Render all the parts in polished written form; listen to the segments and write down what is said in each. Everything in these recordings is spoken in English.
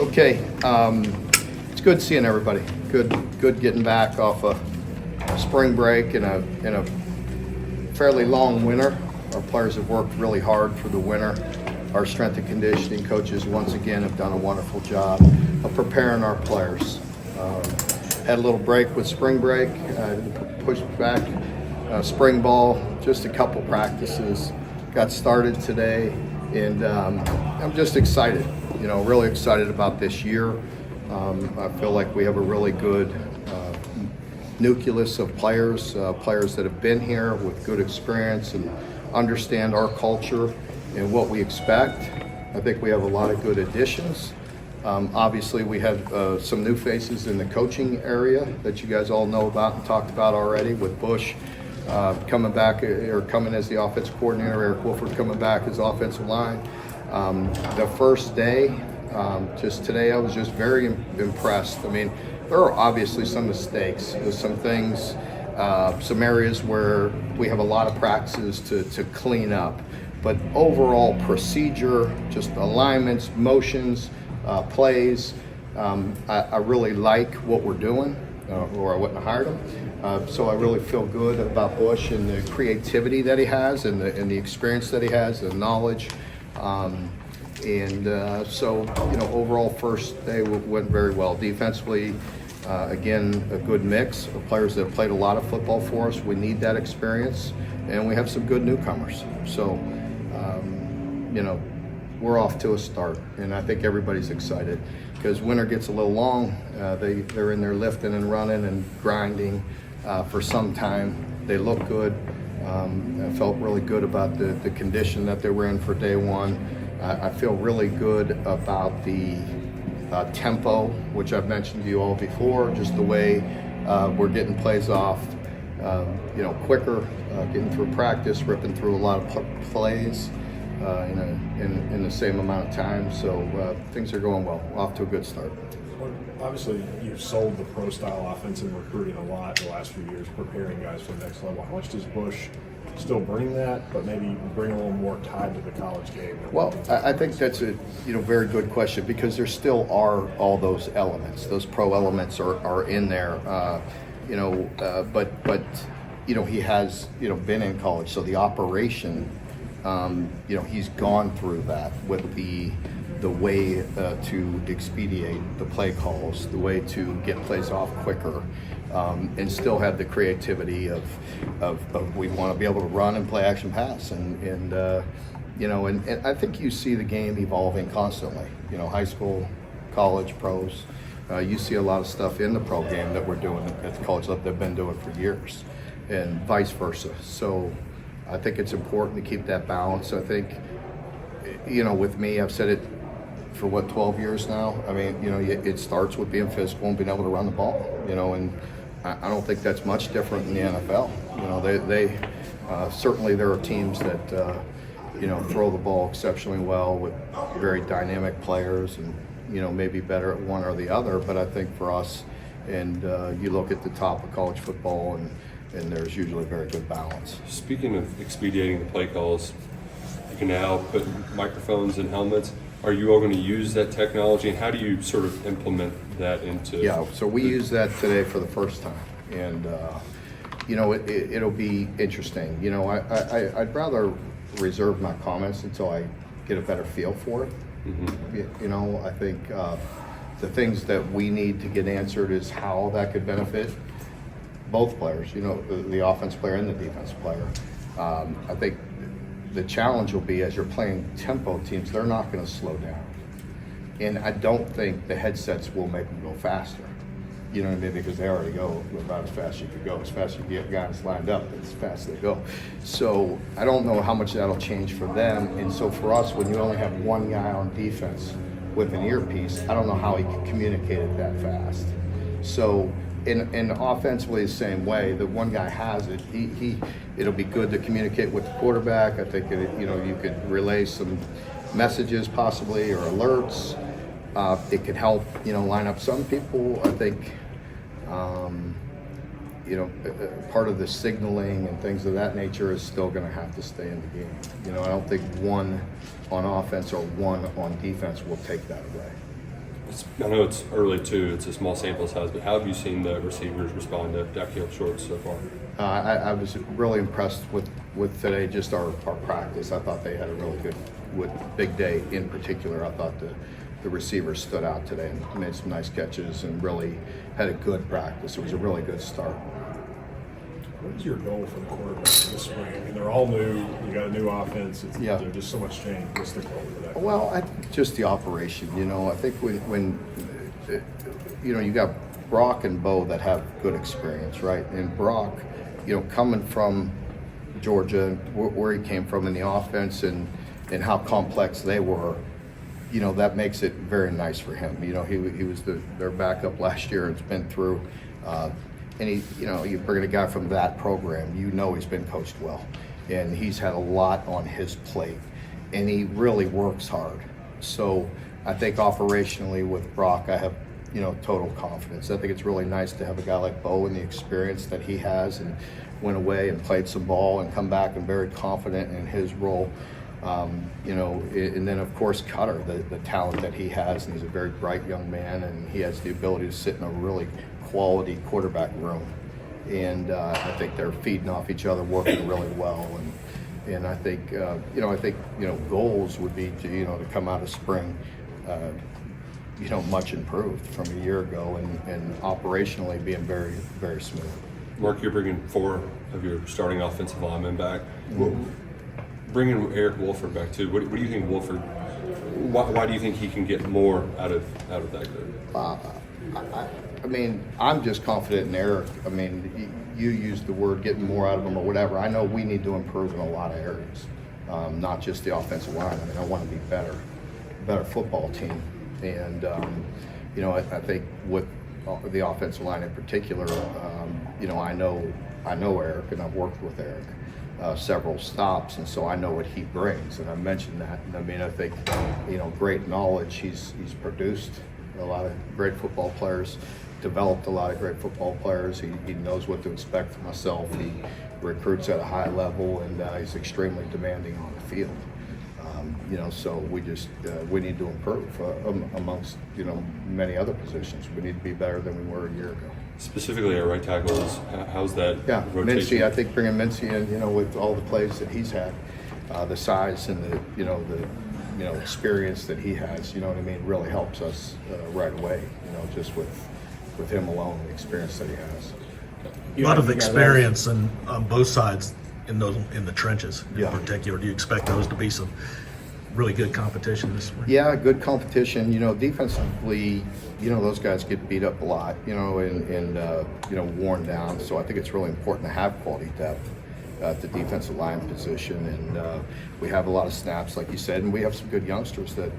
Okay, it's good seeing everybody. Good getting back off a spring break in a fairly long winter. Our players have worked really hard for the winter. Our strength and conditioning coaches once again have done a wonderful job of preparing our players. Had a little break with spring break, pushed back spring ball, just a couple practices. Got started today, and I'm just excited. Really excited about this year. I feel like we have a really good nucleus of players that have been here with good experience and understand our culture and what we expect. I think we have a lot of good additions. Obviously, we have some new faces in the coaching area that you guys all know about and talked about already, with Bush coming back or coming as the offensive coordinator, Eric Wolford coming back as offensive line. The first day, just today, I was just very impressed. I mean, there are obviously some mistakes. There's some things, some areas where we have a lot of practices to clean up. But overall procedure, just alignments, motions, plays, I really like what we're doing, or I wouldn't have hired him. So I really feel good about Bush and the creativity that he has and the experience that he has, the knowledge. So overall first day went very well. Defensively, again, a good mix of players that have played a lot of football for us. We need that experience, and we have some good newcomers. So, we're off to a start, and I think everybody's excited because winter gets a little long. They're in there lifting and running and grinding for some time. They look good. I felt really good about the condition that they were in for day one. I feel really good about the tempo, which I've mentioned to you all before, just the way we're getting plays off, quicker, getting through practice, ripping through a lot of plays in the same amount of time. So things are going well. Off to a good start. Well, obviously, you've sold the pro-style offense and recruiting a lot the last few years, preparing guys for the next level. How much does Bush still bring that, but maybe bring a little more tied to the college game? Well, I think that's a very good question, because there still are all those elements. Those pro elements are in there, but he has been in college, so the operation, he's gone through that with the way to expedite the play calls, the way to get plays off quicker, and still have the creativity of we want to be able to run and play action pass, and I think you see the game evolving constantly. High school, college, pros. You see a lot of stuff in the pro game that we're doing at the college level. They've been doing for years, and vice versa. So I think it's important to keep that balance. I think, with me, I've said it for 12 years now. I mean, it starts with being physical and being able to run the ball, and I don't think that's much different in the NFL. They certainly, there are teams that, throw the ball exceptionally well with very dynamic players and, maybe better at one or the other. But I think for us, and you look at the top of college football, and there's usually a very good balance. Speaking of expediting the play calls, you can now put microphones in helmets. Are you all going to use that technology, and how do you sort of implement that into? Yeah, so we use that today for the first time, and it'll be interesting. I'd rather reserve my comments until I get a better feel for it. Mm-hmm. I think the things that we need to get answered is how that could benefit both players. The offense player and the defense player. I think the challenge will be, as you're playing tempo teams, they're not going to slow down. And I don't think the headsets will make them go faster. You know what I mean? Because they already go about as fast as you could go. As fast as you get guys lined up, as fast as they go. So I don't know how much that'll change for them. And so for us, when you only have one guy on defense with an earpiece, I don't know how he can communicate it that fast. So in offensively the same way, the one guy has it. It'll be good to communicate with the quarterback. I think you could relay some messages possibly, or alerts. It could help line up some people. I think part of the signaling and things of that nature is still going to have to stay in the game. I don't think one on offense or one on defense will take that away. I know it's early too, it's a small sample size, but how have you seen the receivers respond to Dakiel Shorts so far? I was really impressed with today, just our practice. I thought they had a really good, with Big Day in particular. I thought the receivers stood out today and made some nice catches and really had a good practice. It was a really good start. What is your goal for the quarterback this spring? I mean, they're all new. You got a new offense. Yeah. There's just so much change. What's the goal for that? Well, I think just the operation. I think when you got Brock and Bo that have good experience, right? And Brock, coming from Georgia, where he came from in the offense and how complex they were, that makes it very nice for him. He was their backup last year and has been through. And you bring in a guy from that program, he's been coached well. And he's had a lot on his plate. And he really works hard. So I think operationally with Brock, I have, total confidence. I think it's really nice to have a guy like Bo and the experience that he has and went away and played some ball and come back and very confident in his role. And then of course Cutter, the talent that he has, and he's a very bright young man, and he has the ability to sit in a really quality quarterback room, and I think they're feeding off each other, working really well, and I think goals would be to come out of spring much improved from a year ago, and operationally being very, very smooth. Mark, you're bringing 4 of your starting offensive linemen back. Bringing Eric Wolford back too. What do you think Wolford? Why do you think he can get more out of that group? I mean, I'm just confident in Eric. I mean, you used the word getting more out of him or whatever. I know we need to improve in a lot of areas, not just the offensive line. I mean, I want to be better football team. And, I think with the offensive line in particular, I know Eric, and I've worked with Eric several stops, and so I know what he brings. And I mentioned that. And I mean, I think, great knowledge. He's produced a lot of great football players, developed a lot of great football players. He knows what to expect from himself. He recruits at a high level, and he's extremely demanding on the field. So we need to improve amongst many other positions. We need to be better than we were a year ago. Specifically at right tackles, how's that rotation? Mincy, I think bringing Mincy in, with all the plays that he's had, the size and the experience that he has, really helps us right away, just with him alone, the experience that he has. A lot of experience on both sides in the trenches in particular. Do you expect those to be some really good competition this spring? Yeah, good competition. Defensively, those guys get beat up a lot, and worn down. So I think it's really important to have quality depth at the defensive line position. And we have a lot of snaps, like you said, and we have some good youngsters that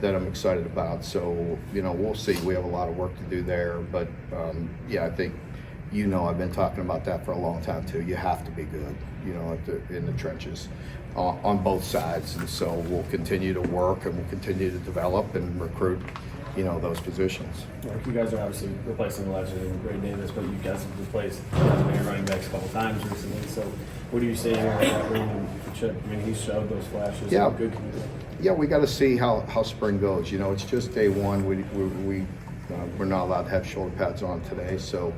I'm excited about. So, we'll see. We have a lot of work to do there. But, I think, I've been talking about that for a long time too. You have to be good, in the trenches on both sides. And so we'll continue to work, and we'll continue to develop and recruit, those positions. Mark, you guys are obviously replacing the legend in Gray Davis, but you guys have replaced your running backs a couple times recently. So what are you seeing about bringing Chip? I mean, he showed those flashes. Yeah. How good can he be? Yeah, we got to see how spring goes. It's just day one. We're not allowed to have shoulder pads on today, so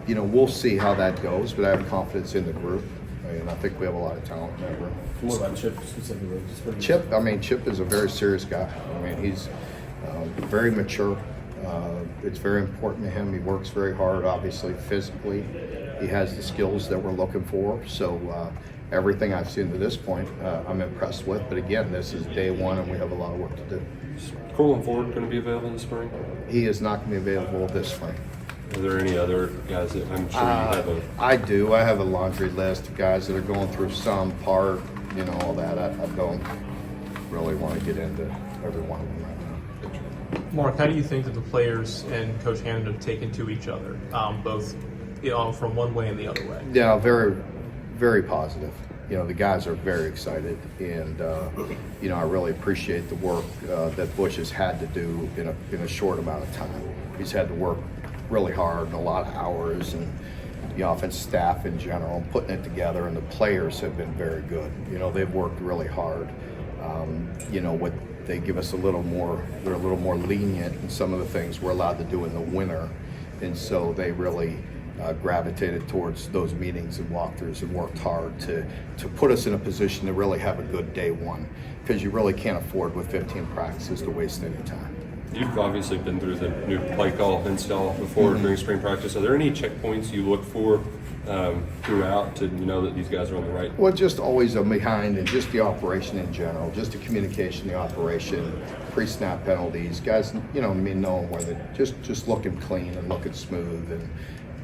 we'll see how that goes. But I have confidence in the group, and I think we have a lot of talent in that room. What about Chip specifically? Chip is a very serious guy. I mean, he's very mature. It's very important to him. He works very hard, obviously, physically. He has the skills that we're looking for. So everything I've seen to this point, I'm impressed with. But again, this is day one, and we have a lot of work to do. Is Corlin Ford going to be available in the spring? He is not going to be available this spring. Are there any other guys that I'm sure you have I do. I have a laundry list of guys that are going through some part, all that. I don't really want to get into every one of them right now. Mark, how do you think that the players and Coach Hammond have taken to each other, both from one way and the other way? Yeah, very, very positive. The guys are very excited, and I really appreciate the work that Bush has had to do in a short amount of time. He's had to work really hard and a lot of hours, and the offense staff in general putting it together, and the players have been very good. They've worked really hard. they give us a little more. They're a little more lenient in some of the things we're allowed to do in the winter, and so they really gravitated towards those meetings and walkthroughs and worked hard to put us in a position to really have a good day one, because you really can't afford with 15 practices to waste any time. You've obviously been through the new play call install before during spring practice. Are there any checkpoints you look for throughout to know that these guys are on the right? Well, just always a behind, and just the operation in general, just the communication, the operation, pre-snap penalties, guys, you know what I mean, knowing where they're just looking clean and looking smooth.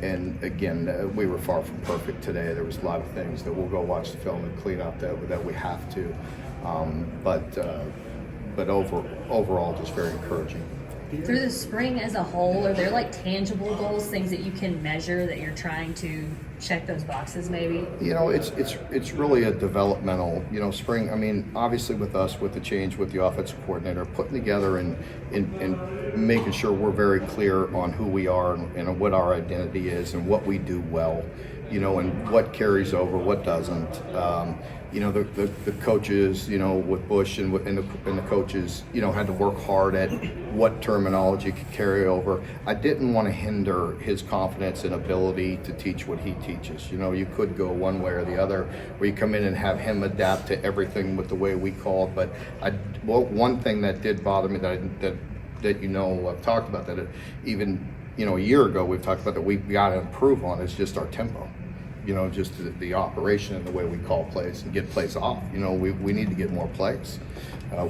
And again, we were far from perfect today. There was a lot of things that we'll go watch the film and clean up that we have to. But overall, just very encouraging. Through the spring as a whole, are there like tangible goals, things that you can measure that you're trying to check those boxes maybe? You know, it's really a developmental, you know, spring. I mean, obviously with us, with the change with the offensive coordinator, putting together and making sure we're very clear on who we are and what our identity is and what we do well, you know, and what carries over, what doesn't. You know, the coaches, you know, with Bush and the coaches, you know, had to work hard at what terminology could carry over. I didn't want to hinder his confidence and ability to teach what he teaches. You know, you could go one way or the other, where you come in and have him adapt to everything with the way we called. But one thing that did bother me that you know, I've talked about that even, you know, a year ago we've talked about that we got to improve on is just our tempo. You know, just the operation and the way we call plays and get plays off. You know, we need to get more plays.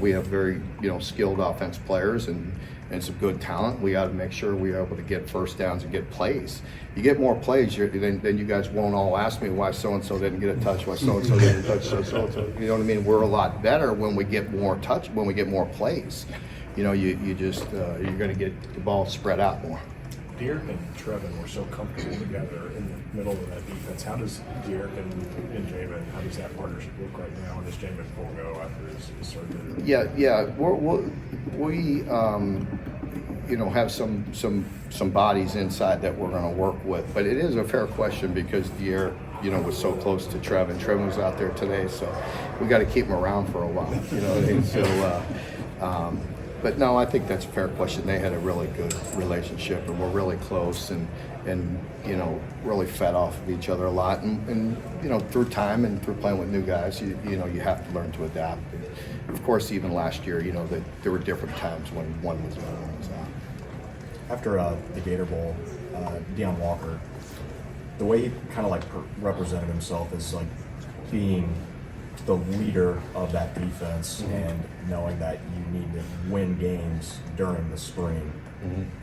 We have very, you know, skilled offense players and some good talent. We got to make sure we are able to get first downs and get plays. You get more plays, then you guys won't all ask me why so-and-so didn't get a touch, why so-and-so didn't touch so-and-so. You know what I mean? We're a lot better when we get more touch, when we get more plays. You know, you just, you're going to get the ball spread out more. Derek and Trevin were so comfortable together in the middle of that defense. How does Derek and Jamin, how does that partnership look right now? And does Jamin forego after his surgery? Yeah. We you know, have some bodies inside that we're going to work with. But it is a fair question because Derek, you know, was so close to Trevin. Trevin was out there today, so we got to keep him around for a while. You know, and so. But no, I think that's a fair question. They had a really good relationship, and we're really close, and you know, really fed off of each other a lot. And you know, through time and through playing with new guys, you know, you have to learn to adapt. And of course, even last year, you know, that there were different times when one was in and one was out. After the Gator Bowl, Deion Walker, the way he kind of like represented himself as like being the leader of that defense and knowing that you need to win games during the spring.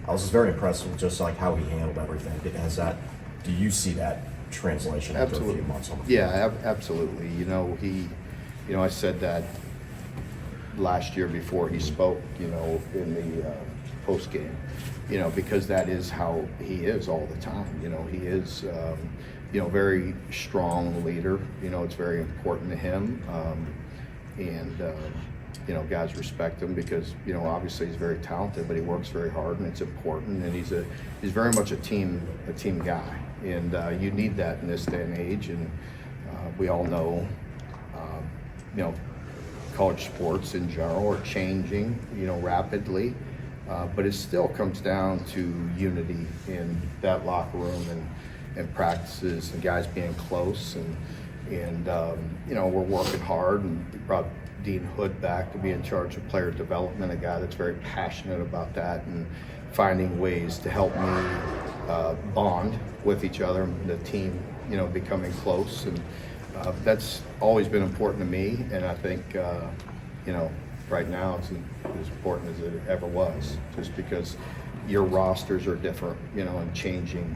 I was just very impressed with just like how he handled everything. Do you see that translation after a few months on the field? Yeah, absolutely. You know, I said that last year before he spoke, you know, in the post game, you know, because that is how he is all the time. You know, he is, you know, very strong leader. You know, it's very important to him. You know, guys respect him because, you know, obviously he's very talented, but he works very hard and it's important. And he's very much a team guy. And you need that in this day and age. And we all know, you know, college sports in general are changing, you know, rapidly. But it still comes down to unity in that locker room and practices and guys being close and you know, we're working hard, and we brought Dean Hood back to be in charge of player development, a guy that's very passionate about that and finding ways to help me bond with each other and the team, you know, becoming close, and that's always been important to me, and I think you know, right now it's as important as it ever was, just because your rosters are different, you know, and changing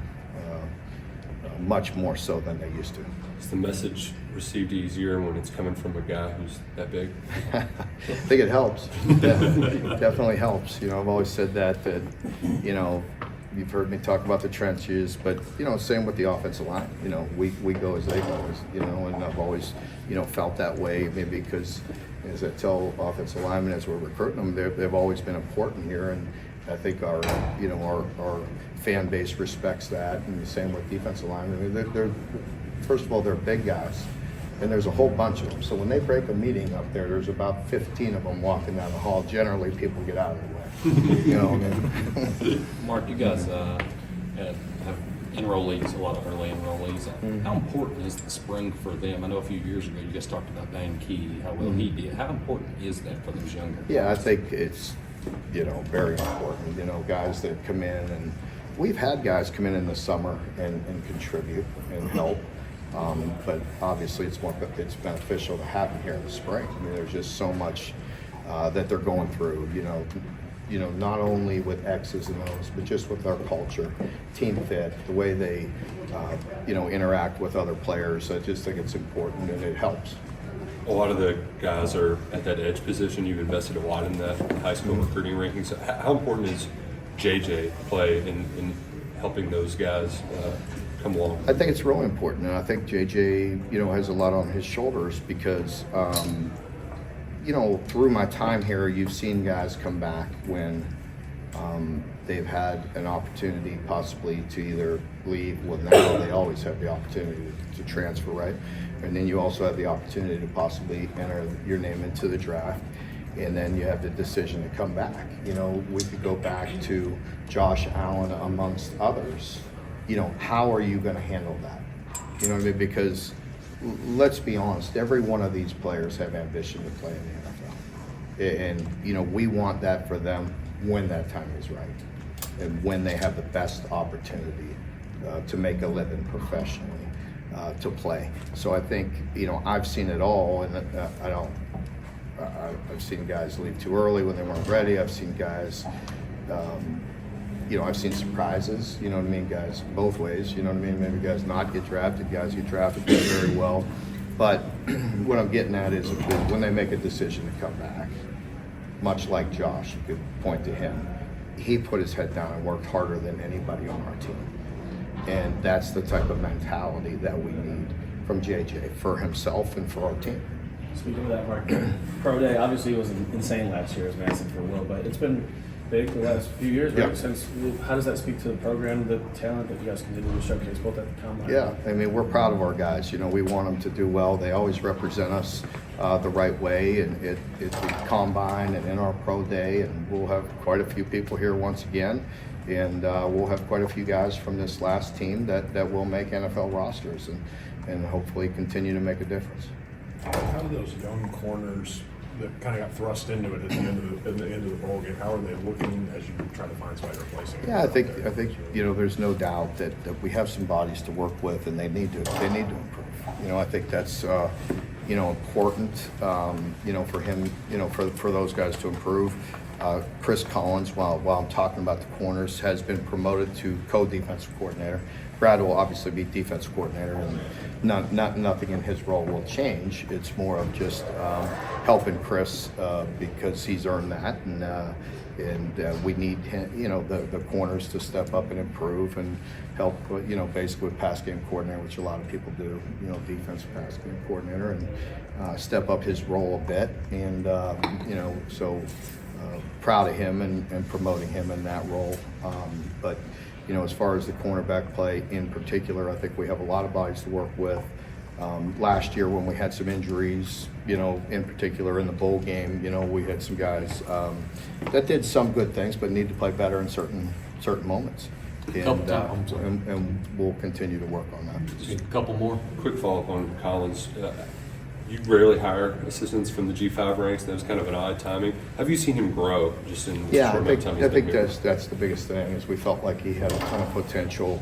much more so than they used to. Is the message received easier when it's coming from a guy who's that big? I think it helps. Definitely helps. You know, I've always said that, you know, you've heard me talk about the trenches, but, you know, same with the offensive line. You know, we go as they go, you know, and I've always, you know, felt that way, maybe because, as I tell offensive linemen as we're recruiting them, they've always been important here, and I think our fan base respects that, and the same with defensive linemen. I mean, they're first of all, they're big guys, and there's a whole bunch of them. So when they break a meeting up there, there's about 15 of them walking down the hall. Generally, people get out of the way. You know what I mean? Mark, you guys have enrollees, a lot of early enrollees. How important is the spring for them? I know a few years ago you guys talked about Dan Key, how well he did. How important is that for those younger? Yeah, I think it's, very important. Guys that come in, and we've had guys come in the summer and contribute and help. But obviously it's beneficial to have them here in the spring. I mean, there's just so much that they're going through, not only with X's and O's, but just with our culture, team fit, the way they, interact with other players. I just think it's important and it helps. A lot of the guys are at that edge position. You've invested a lot in that high school recruiting rankings. So how important is JJ play in helping those guys come along? I think it's really important, and I think JJ, has a lot on his shoulders because, through my time here, you've seen guys come back when they've had an opportunity possibly to either leave. Well, now they always have the opportunity to transfer, right? And then you also have the opportunity to possibly enter your name into the draft. And then you have the decision to come back. We could go back to Josh Allen amongst others. How are you going to handle that? You know what I mean? Because let's be honest, every one of these players have ambition to play in the NFL. And, we want that for them when that time is right and when they have the best opportunity to make a living professionally, to play. So I think, I've seen it all, and I've seen guys leave too early when they weren't ready. I've seen guys, I've seen surprises, guys both ways, maybe guys not get drafted, guys get drafted very well. But what I'm getting at is when they make a decision to come back, much like Josh, you could point to him, he put his head down and worked harder than anybody on our team. And that's the type of mentality that we need from JJ for himself and for our team. Speaking of that, Mark, Pro Day obviously was insane last year, as massive for Will, but it's been big the last few years, right? Yeah. Since, how does that speak to the program, the talent that you guys continue to showcase both at the combine? Yeah, I mean, we're proud of our guys. We want them to do well. They always represent us the right way, and at the combine and in our Pro Day, and we'll have quite a few people here once again, and we'll have quite a few guys from this last team that will make NFL rosters and hopefully continue to make a difference. How do those young corners that kind of got thrust into it at the end of the bowl game, how are they looking as you try to find somebody replacing them? Yeah, I think there's no doubt that we have some bodies to work with, and they need to improve. I think that's important. For him, for those guys to improve. Chris Collins, while I'm talking about the corners, has been promoted to co-defensive coordinator. Brad will obviously be defensive coordinator, and nothing in his role will change. It's more of just helping Chris because he's earned that, and we need him, the corners to step up and improve and help. Basically with pass game coordinator, which a lot of people do. Defensive pass game coordinator, and step up his role a bit, and so. Proud of him and promoting him in that role. But, as far as the cornerback play in particular, I think we have a lot of bodies to work with. Last year when we had some injuries, in particular in the bowl game, we had some guys that did some good things but need to play better in certain moments. And we'll continue to work on that. Just a couple more. Quick follow-up on Collins. You rarely hire assistants from the G5 ranks. That was kind of an odd timing. Have you seen him grow just in the short amount of time he's been here? that's the biggest thing is we felt like he had a ton of potential.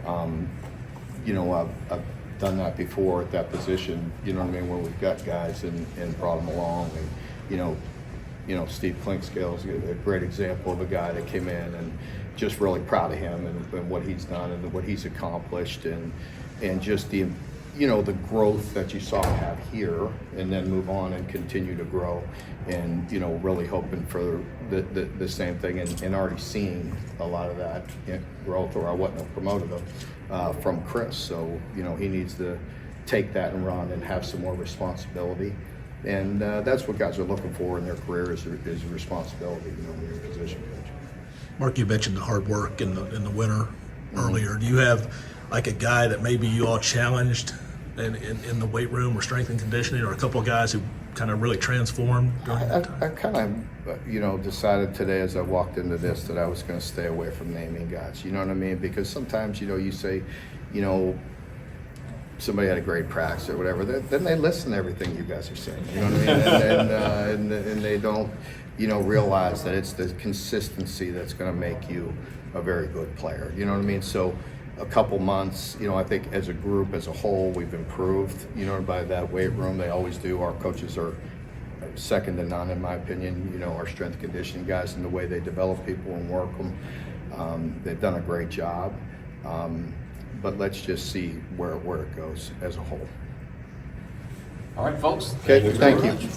I've done that before at that position, where we've got guys and brought them along. And, Steve Clinkscale is a great example of a guy that came in, and just really proud of him and what he's done and what he's accomplished, and just the growth that you saw him have here, and then move on and continue to grow, and really hoping for the same thing, and already seeing a lot of that growth, or I wouldn't have promoted him from Chris. So he needs to take that and run and have some more responsibility, and that's what guys are looking for in their career is responsibility. When you're a position coach. Mark, you mentioned the hard work in the winter earlier. Do you have like a guy that maybe you all challenged in the weight room or strength and conditioning, or a couple of guys who kind of really transformed during that time? I kind of, decided today as I walked into this that I was going to stay away from naming guys. You know what I mean? Because sometimes, you say, somebody had a great practice or whatever, then they listen to everything you guys are saying. You know what I mean? And they don't, realize that it's the consistency that's going to make you a very good player. You know what I mean? So a couple months, I think as a group, as a whole, we've improved, by that weight room. They always do. Our coaches are second to none, in my opinion, our strength conditioning guys and the way they develop people and work them. They've done a great job. But let's just see where it goes as a whole. All right, folks. Okay, thank you.